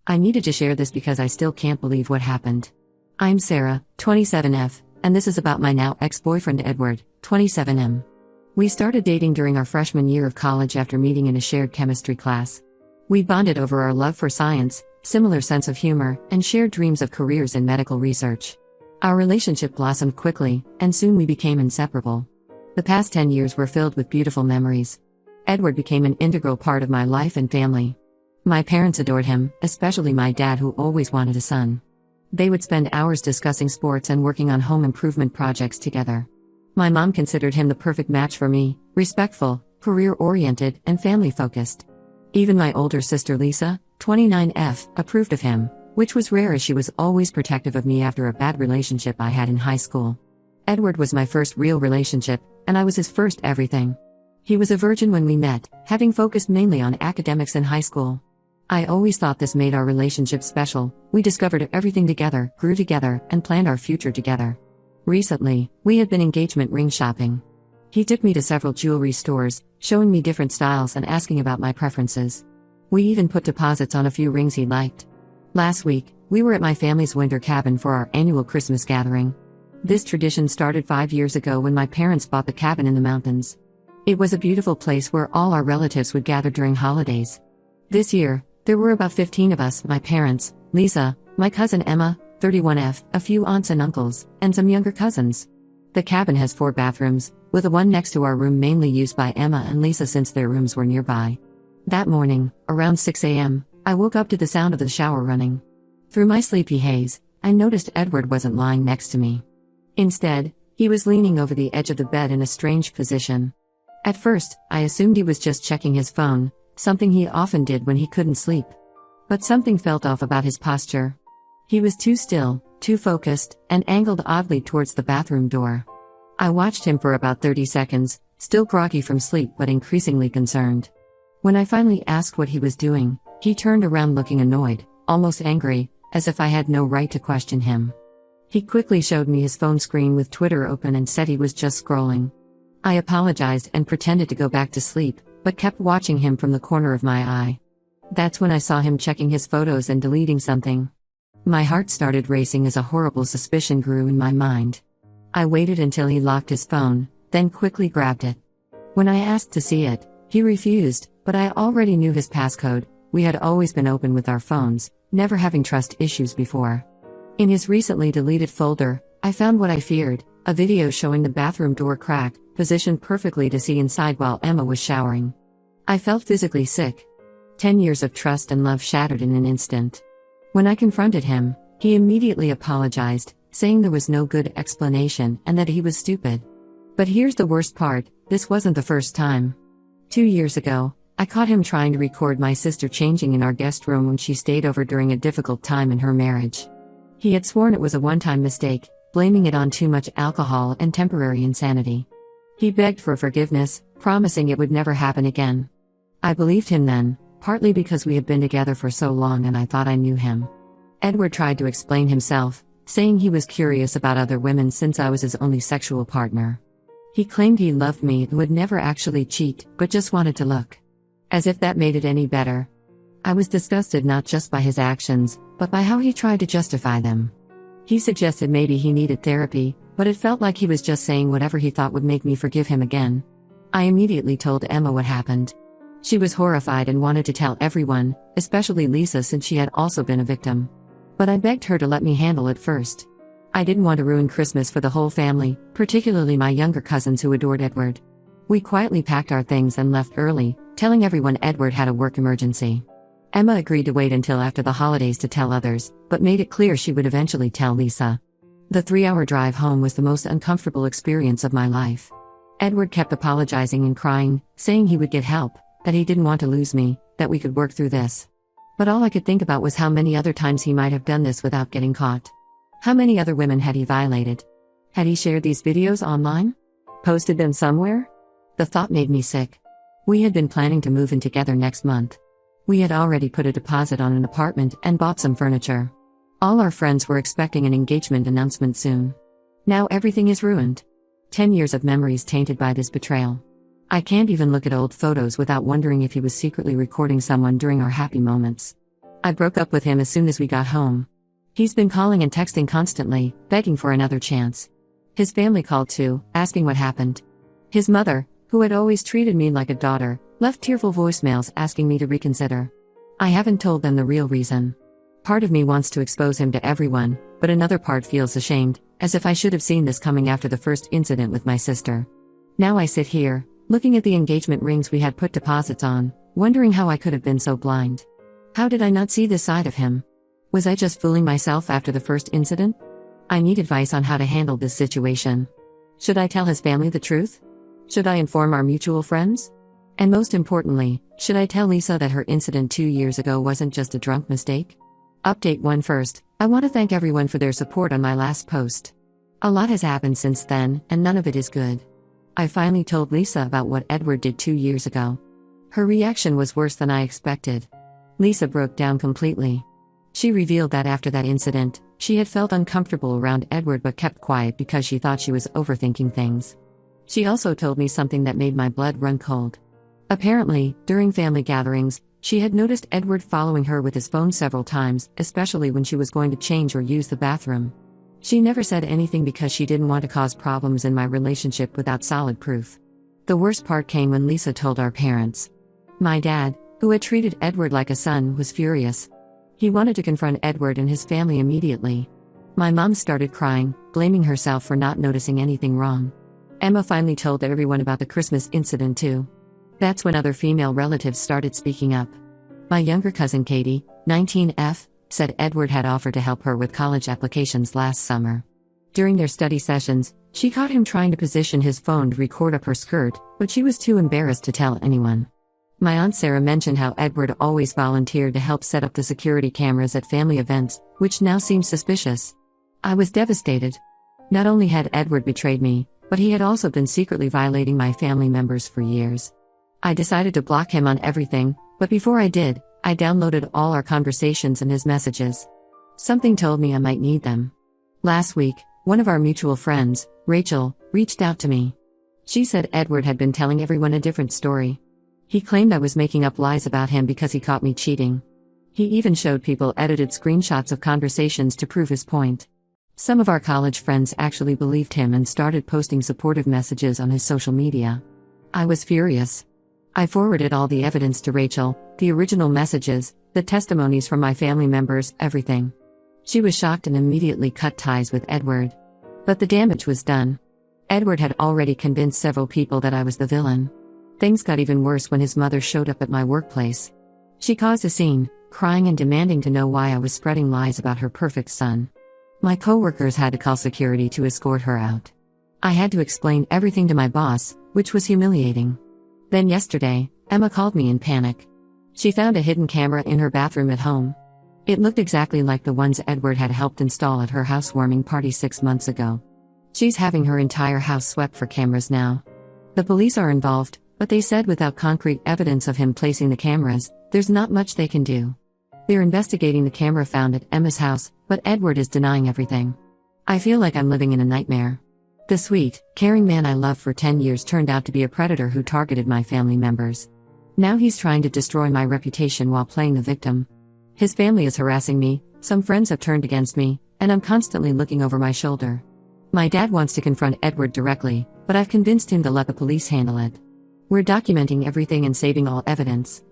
I needed to share this because I still can't believe what happened. I'm Sarah, 27F, and this is about my now ex-boyfriend Edward, 27M. We started dating during our freshman year of college after meeting in a shared chemistry class. We bonded over our love for science, similar sense of humor, and shared dreams of careers in medical research. Our relationship blossomed quickly, and soon we became inseparable. The past 10 years were filled with beautiful memories. Edward became an integral part of my life and family. My parents adored him, especially my dad, who always wanted a son. They would spend hours discussing sports and working on home improvement projects together. My mom considered him the perfect match for me, respectful, career-oriented, and family-focused. Even my older sister Lisa, 29F, approved of him, which was rare as she was always protective of me after a bad relationship I had in high school. Edward was my first real relationship, and I was his first everything. He was a virgin when we met, having focused mainly on academics in high school. I always thought this made our relationship special. We discovered everything together, grew together, and planned our future together. Recently, we had been engagement ring shopping. He took me to several jewelry stores, showing me different styles and asking about my preferences. We even put deposits on a few rings he liked. Last week, we were at my family's winter cabin for our annual Christmas gathering. This tradition started 5 years ago when my parents bought the cabin in the mountains. It was a beautiful place where all our relatives would gather during holidays. This year, there were about 15 of us: my parents, Lisa, my cousin Emma, 31F, a few aunts and uncles, and some younger cousins. The cabin has 4 bathrooms, with the one next to our room mainly used by Emma and Lisa since their rooms were nearby. That morning, around 6 a.m., I woke up to the sound of the shower running. Through my sleepy haze, I noticed Edward wasn't lying next to me. Instead, he was leaning over the edge of the bed in a strange position. At first, I assumed he was just checking his phone, something he often did when he couldn't sleep. But something felt off about his posture. He was too still, too focused, and angled oddly towards the bathroom door. I watched him for about 30 seconds, still groggy from sleep but increasingly concerned. When I finally asked what he was doing, he turned around looking annoyed, almost angry, as if I had no right to question him. He quickly showed me his phone screen with Twitter open and said he was just scrolling. I apologized and pretended to go back to sleep, but kept watching him from the corner of my eye. That's when I saw him checking his photos and deleting something. My heart started racing as a horrible suspicion grew in my mind. I waited until he locked his phone, then quickly grabbed it. When I asked to see it, he refused, but I already knew his passcode. We had always been open with our phones, never having trust issues before. In his recently deleted folder, I found what I feared: a video showing the bathroom door crack, positioned perfectly to see inside while Emma was showering. I felt physically sick. 10 years of trust and love shattered in an instant. When I confronted him, he immediately apologized, saying there was no good explanation and that he was stupid. But here's the worst part: this wasn't the first time. 2 years ago, I caught him trying to record my sister changing in our guest room when she stayed over during a difficult time in her marriage. He had sworn it was a one-time mistake, blaming it on too much alcohol and temporary insanity. He begged for forgiveness, promising it would never happen again. I believed him then, partly because we had been together for so long and I thought I knew him. Edward tried to explain himself, saying he was curious about other women since I was his only sexual partner. He claimed he loved me and would never actually cheat, but just wanted to look. As if that made it any better. I was disgusted not just by his actions, but by how he tried to justify them. He suggested maybe he needed therapy, but it felt like he was just saying whatever he thought would make me forgive him again. I immediately told Emma what happened. She was horrified and wanted to tell everyone, especially Lisa since she had also been a victim. But I begged her to let me handle it first. I didn't want to ruin Christmas for the whole family, particularly my younger cousins who adored Edward. We quietly packed our things and left early, telling everyone Edward had a work emergency. Emma agreed to wait until after the holidays to tell others, but made it clear she would eventually tell Lisa. The 3-hour drive home was the most uncomfortable experience of my life. Edward kept apologizing and crying, saying he would get help, that he didn't want to lose me, that we could work through this. But all I could think about was how many other times he might have done this without getting caught. How many other women had he violated? Had he shared these videos online? Posted them somewhere? The thought made me sick. We had been planning to move in together next month. We had already put a deposit on an apartment and bought some furniture. All our friends were expecting an engagement announcement soon. Now everything is ruined. 10 years of memories tainted by this betrayal. I can't even look at old photos without wondering if he was secretly recording someone during our happy moments. I broke up with him as soon as we got home. He's been calling and texting constantly, begging for another chance. His family called too, asking what happened. His mother, who had always treated me like a daughter, left tearful voicemails asking me to reconsider. I haven't told them the real reason. Part of me wants to expose him to everyone, but another part feels ashamed, as if I should have seen this coming after the first incident with my sister. Now I sit here, looking at the engagement rings we had put deposits on, wondering how I could have been so blind. How did I not see this side of him? Was I just fooling myself after the first incident? I need advice on how to handle this situation. Should I tell his family the truth? Should I inform our mutual friends? And most importantly, should I tell Lisa that her incident 2 years ago wasn't just a drunk mistake? Update 1 first, I want to thank everyone for their support on my last post. A lot has happened since then, and none of it is good. I finally told Lisa about what Edward did 2 years ago. Her reaction was worse than I expected. Lisa broke down completely. She revealed that after that incident, she had felt uncomfortable around Edward but kept quiet because she thought she was overthinking things. She also told me something that made my blood run cold. Apparently, during family gatherings, she had noticed Edward following her with his phone several times, especially when she was going to change or use the bathroom. She never said anything because she didn't want to cause problems in my relationship without solid proof. The worst part came when Lisa told our parents. My dad, who had treated Edward like a son, was furious. He wanted to confront Edward and his family immediately. My mom started crying, blaming herself for not noticing anything wrong. Emma finally told everyone about the Christmas incident too. That's when other female relatives started speaking up. My younger cousin Katie, 19F, said Edward had offered to help her with college applications last summer. During their study sessions, she caught him trying to position his phone to record up her skirt, but she was too embarrassed to tell anyone. My aunt Sarah mentioned how Edward always volunteered to help set up the security cameras at family events, which now seems suspicious. I was devastated. Not only had Edward betrayed me, but he had also been secretly violating my family members for years. I decided to block him on everything, but before I did, I downloaded all our conversations and his messages. Something told me I might need them. Last week, one of our mutual friends, Rachel, reached out to me. She said Edward had been telling everyone a different story. He claimed I was making up lies about him because he caught me cheating. He even showed people edited screenshots of conversations to prove his point. Some of our college friends actually believed him and started posting supportive messages on his social media. I was furious. I forwarded all the evidence to Rachel, the original messages, the testimonies from my family members, everything. She was shocked and immediately cut ties with Edward. But the damage was done. Edward had already convinced several people that I was the villain. Things got even worse when his mother showed up at my workplace. She caused a scene, crying and demanding to know why I was spreading lies about her perfect son. My coworkers had to call security to escort her out. I had to explain everything to my boss, which was humiliating. Then yesterday, Emma called me in panic. She found a hidden camera in her bathroom at home. It looked exactly like the ones Edward had helped install at her housewarming party 6 months ago. She's having her entire house swept for cameras now. The police are involved, but they said without concrete evidence of him placing the cameras, there's not much they can do. They're investigating the camera found at Emma's house, but Edward is denying everything. I feel like I'm living in a nightmare. The sweet, caring man I loved for 10 years turned out to be a predator who targeted my family members. Now he's trying to destroy my reputation while playing the victim. His family is harassing me, some friends have turned against me, and I'm constantly looking over my shoulder. My dad wants to confront Edward directly, but I've convinced him to let the police handle it. We're documenting everything and saving all evidence.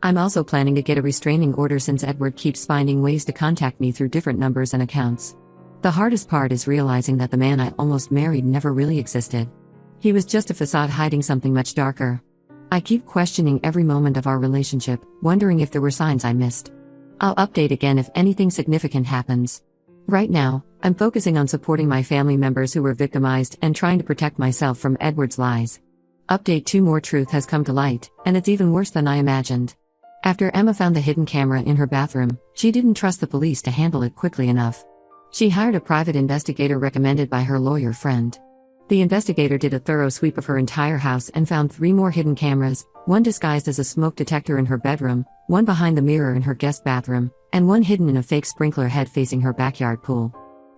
I'm also planning to get a restraining order since Edward keeps finding ways to contact me through different numbers and accounts. The hardest part is realizing that the man I almost married never really existed. He was just a facade hiding something much darker. I keep questioning every moment of our relationship, wondering if there were signs I missed. I'll update again if anything significant happens. Right now, I'm focusing on supporting my family members who were victimized and trying to protect myself from Edward's lies. Update 2 more truth has come to light, and it's even worse than I imagined. After Emma found the hidden camera in her bathroom, she didn't trust the police to handle it quickly enough. She hired a private investigator recommended by her lawyer friend. The investigator did a thorough sweep of her entire house and found 3 more hidden cameras, one disguised as a smoke detector in her bedroom, one behind the mirror in her guest bathroom, and one hidden in a fake sprinkler head facing her backyard pool.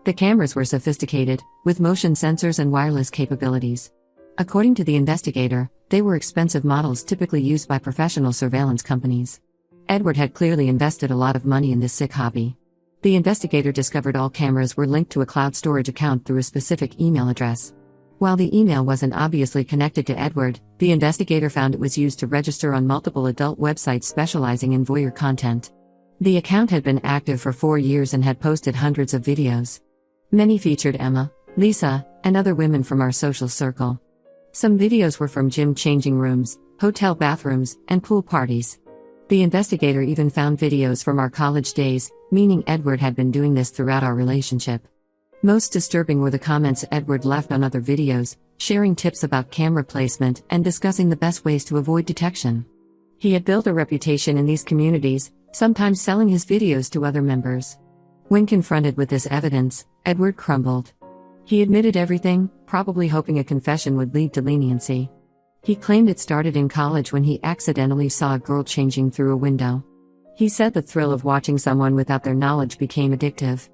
The cameras were sophisticated, with motion sensors and wireless capabilities. According to the investigator, they were expensive models typically used by professional surveillance companies. Edward had clearly invested a lot of money in this sick hobby. The investigator discovered all cameras were linked to a cloud storage account through a specific email address. While the email wasn't obviously connected to Edward, the investigator found it was used to register on multiple adult websites specializing in voyeur content. The account had been active for 4 years and had posted hundreds of videos. Many featured Emma, Lisa, and other women from our social circle. Some videos were from gym changing rooms, hotel bathrooms, and pool parties. The investigator even found videos from our college days, meaning Edward had been doing this throughout our relationship. Most disturbing were the comments Edward left on other videos, sharing tips about camera placement and discussing the best ways to avoid detection. He had built a reputation in these communities, sometimes selling his videos to other members. When confronted with this evidence, Edward crumbled. He admitted everything, probably hoping a confession would lead to leniency. He claimed it started in college when he accidentally saw a girl changing through a window. He said the thrill of watching someone without their knowledge became addictive.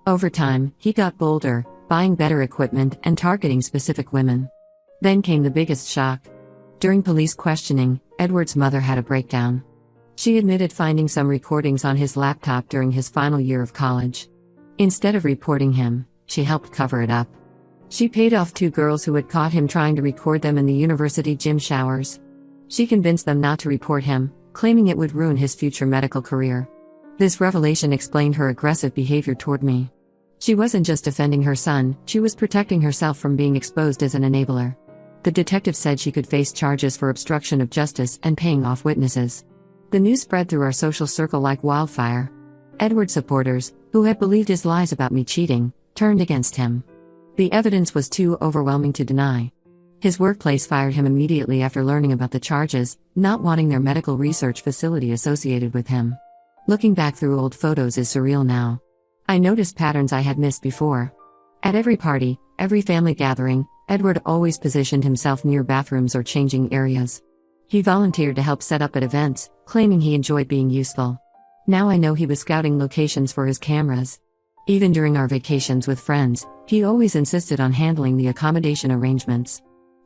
Over time, he got bolder, buying better equipment and targeting specific women. Then came the biggest shock. During police questioning, Edward's mother had a breakdown. She admitted finding some recordings on his laptop during his final year of college. Instead of reporting him, she helped cover it up. She paid off 2 girls who had caught him trying to record them in the university gym showers. She convinced them not to report him, claiming it would ruin his future medical career. This revelation explained her aggressive behavior toward me. She wasn't just defending her son, she was protecting herself from being exposed as an enabler. The detective said she could face charges for obstruction of justice and paying off witnesses. The news spread through our social circle like wildfire. Edward's supporters, who had believed his lies about me cheating, turned against him. The evidence was too overwhelming to deny. His workplace fired him immediately after learning about the charges, not wanting their medical research facility associated with him. Looking back through old photos is surreal now. I noticed patterns I had missed before. At every party, every family gathering, Edward always positioned himself near bathrooms or changing areas. He volunteered to help set up at events, claiming he enjoyed being useful. Now I know he was scouting locations for his cameras. Even during our vacations with friends, he always insisted on handling the accommodation arrangements.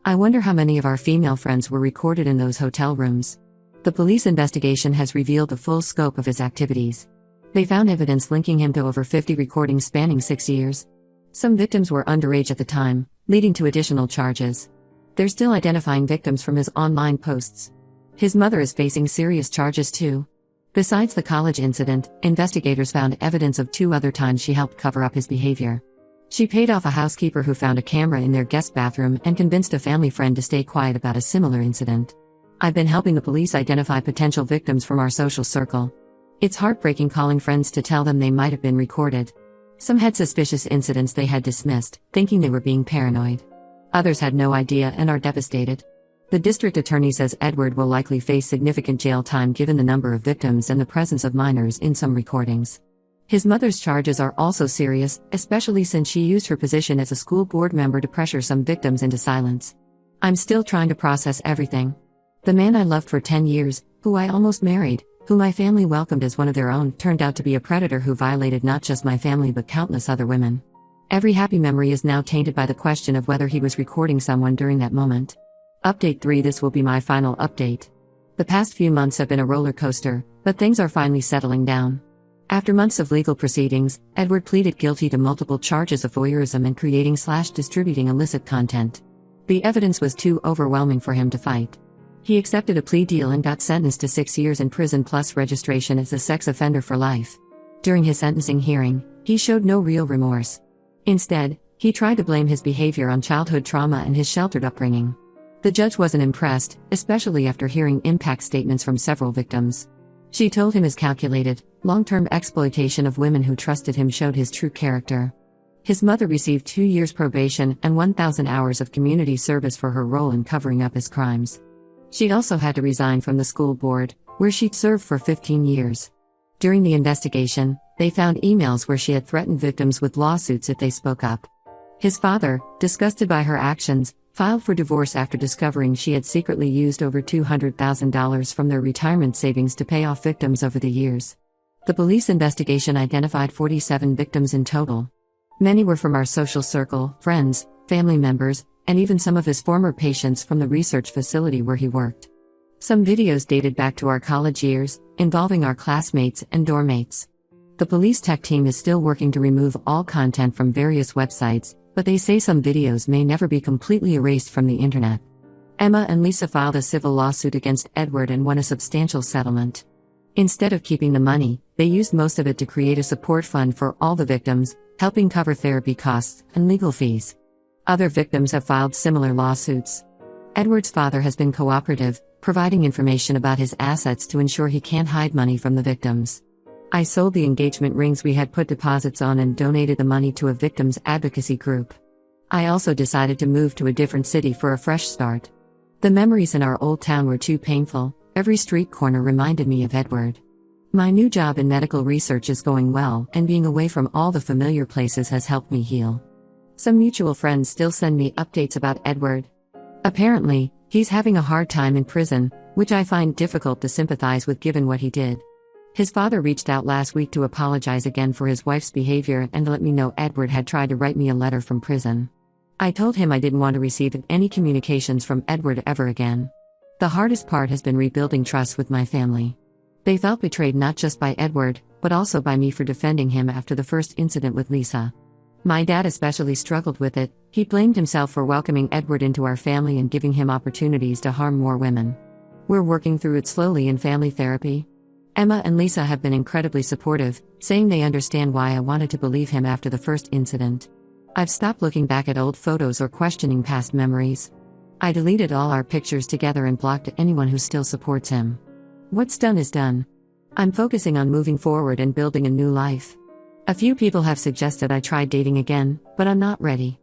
I wonder how many of our female friends were recorded in those hotel rooms. The police investigation has revealed the full scope of his activities. They found evidence linking him to over 50 recordings spanning 6 years. Some victims were underage at the time, leading to additional charges. They're still identifying victims from his online posts. His mother is facing serious charges too. Besides the college incident, investigators found evidence of 2 other times she helped cover up his behavior. She paid off a housekeeper who found a camera in their guest bathroom and convinced a family friend to stay quiet about a similar incident. I've been helping the police identify potential victims from our social circle. It's heartbreaking calling friends to tell them they might have been recorded. Some had suspicious incidents they had dismissed, thinking they were being paranoid. Others had no idea and are devastated. The district attorney says Edward will likely face significant jail time given the number of victims and the presence of minors in some recordings. His mother's charges are also serious, especially since she used her position as a school board member to pressure some victims into silence. I'm still trying to process everything. The man I loved for 10 years, who I almost married, who my family welcomed as one of their own, turned out to be a predator who violated not just my family but countless other women. Every happy memory is now tainted by the question of whether he was recording someone during that moment. Update 3. This will be my final update. The past few months have been a roller coaster, but things are finally settling down. After months of legal proceedings, Edward pleaded guilty to multiple charges of voyeurism and creating/distributing illicit content. The evidence was too overwhelming for him to fight. He accepted a plea deal and got sentenced to 6 years in prison plus registration as a sex offender for life. During his sentencing hearing, he showed no real remorse. Instead, he tried to blame his behavior on childhood trauma and his sheltered upbringing. The judge wasn't impressed, especially after hearing impact statements from several victims. She told him his calculated, long-term exploitation of women who trusted him showed his true character. His mother received 2 years probation and 1,000 hours of community service for her role in covering up his crimes. She also had to resign from the school board, where she'd served for 15 years. During the investigation, they found emails where she had threatened victims with lawsuits if they spoke up. His father, disgusted by her actions, filed for divorce after discovering she had secretly used over $200,000 from their retirement savings to pay off victims over the years. The police investigation identified 47 victims in total. Many were from our social circle, friends, family members, and even some of his former patients from the research facility where he worked. Some videos dated back to our college years, involving our classmates and dormmates. The police tech team is still working to remove all content from various websites, but they say some videos may never be completely erased from the internet. Emma and Lisa filed a civil lawsuit against Edward and won a substantial settlement. Instead of keeping the money, they used most of it to create a support fund for all the victims, helping cover therapy costs and legal fees. Other victims have filed similar lawsuits. Edward's father has been cooperative, providing information about his assets to ensure he can't hide money from the victims. I sold the engagement rings we had put deposits on and donated the money to a victims advocacy group. I also decided to move to a different city for a fresh start. The memories in our old town were too painful. Every street corner reminded me of Edward. My new job in medical research is going well, and being away from all the familiar places has helped me heal. Some mutual friends still send me updates about Edward. Apparently, he's having a hard time in prison, which I find difficult to sympathize with given what he did. His father reached out last week to apologize again for his wife's behavior and let me know Edward had tried to write me a letter from prison. I told him I didn't want to receive any communications from Edward ever again. The hardest part has been rebuilding trust with my family. They felt betrayed not just by Edward, but also by me for defending him after the first incident with Lisa. My dad especially struggled with it. He blamed himself for welcoming Edward into our family and giving him opportunities to harm more women. We're working through it slowly in family therapy. Emma and Lisa have been incredibly supportive, saying they understand why I wanted to believe him after the first incident. I've stopped looking back at old photos or questioning past memories. I deleted all our pictures together and blocked anyone who still supports him. What's done is done. I'm focusing on moving forward and building a new life. A few people have suggested I try dating again, but I'm not ready.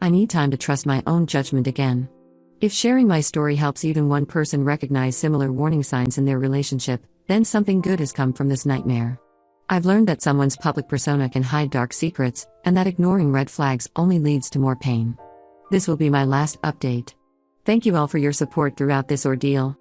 I need time to trust my own judgment again. If sharing my story helps even one person recognize similar warning signs in their relationship, then something good has come from this nightmare. I've learned that someone's public persona can hide dark secrets, and that ignoring red flags only leads to more pain. This will be my last update. Thank you all for your support throughout this ordeal.